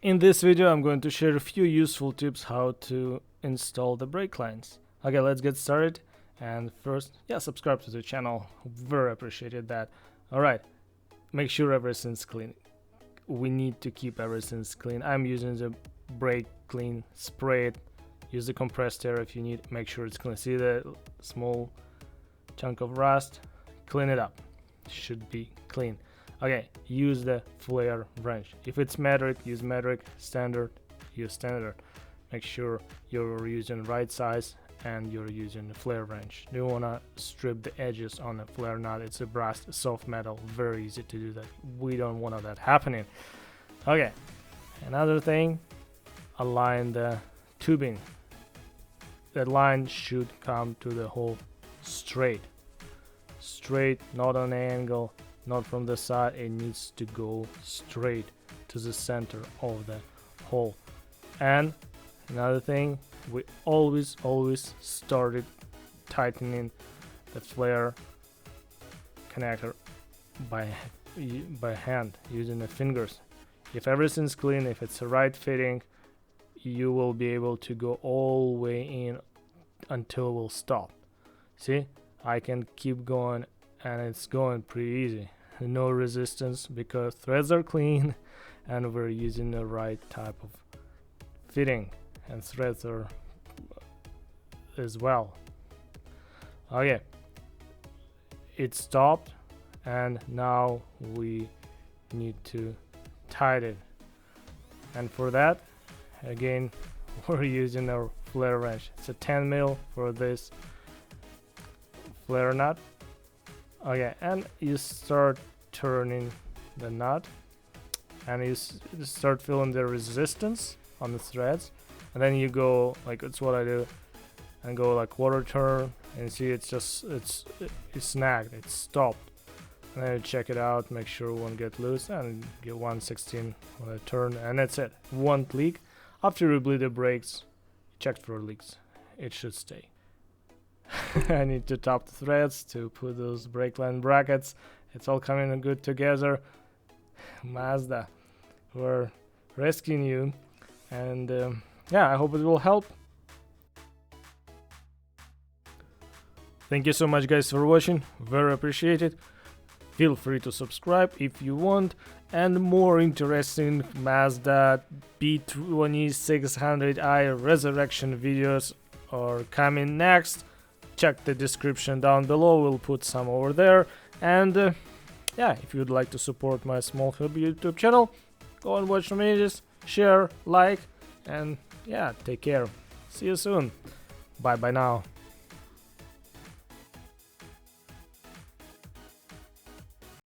In this video I'm going to share a few useful tips how to install the brake lines. Okay, let's get started. And first, subscribe to the channel, very appreciated that. Alright, make sure everything's clean. We need to keep everything clean. I'm using the brake clean, spray it, use the compressed air if you need, make sure it's clean. See the small chunk of rust? Clean it up, should be clean. Okay, use the flare wrench. If it's metric, use metric. Standard, use standard. Make sure you're using the right size and you're using the flare wrench. You want to strip the edges on the flare nut. It's a brass soft metal, very easy to do that. We don't want that happening. Okay, another thing, align the tubing. The line should come to the hole straight, not on an angle, not from the side. It needs to go straight to the center of the hole. And another thing, we always started tightening the flare connector by hand using the fingers. If everything's clean, if it's the right fitting, you will be able to go all the way in until we'll stop. See, I can keep going and it's going pretty easy. No resistance because threads are clean and we're using the right type of fitting and threads are as well. Okay, it stopped and now we need to tighten it, and for that again we're using our flare wrench. It's a 10 mil for this flare nut. Okay, and you start turning the nut and you start feeling the resistance on the threads, and then you go like, it's what I do, and go like quarter turn and see it's snagged, it's stopped. And then you check it out, make sure it won't get loose, and get 1/16 on a turn, and that's it. Won't leak. After you bleed the brakes, check for leaks, it should stay. I need to top the threads to put those brake line brackets. It's all coming good together. Mazda, we're rescuing you, and I hope it will help. Thank you so much guys for watching, very appreciated. Feel free to subscribe if you want, and more interesting Mazda b2600i resurrection videos are coming next. Check the description down below, we'll put some over there. And if you'd like to support my small hobby YouTube channel, go and watch some videos, share, like, and take care. See you soon. Bye now.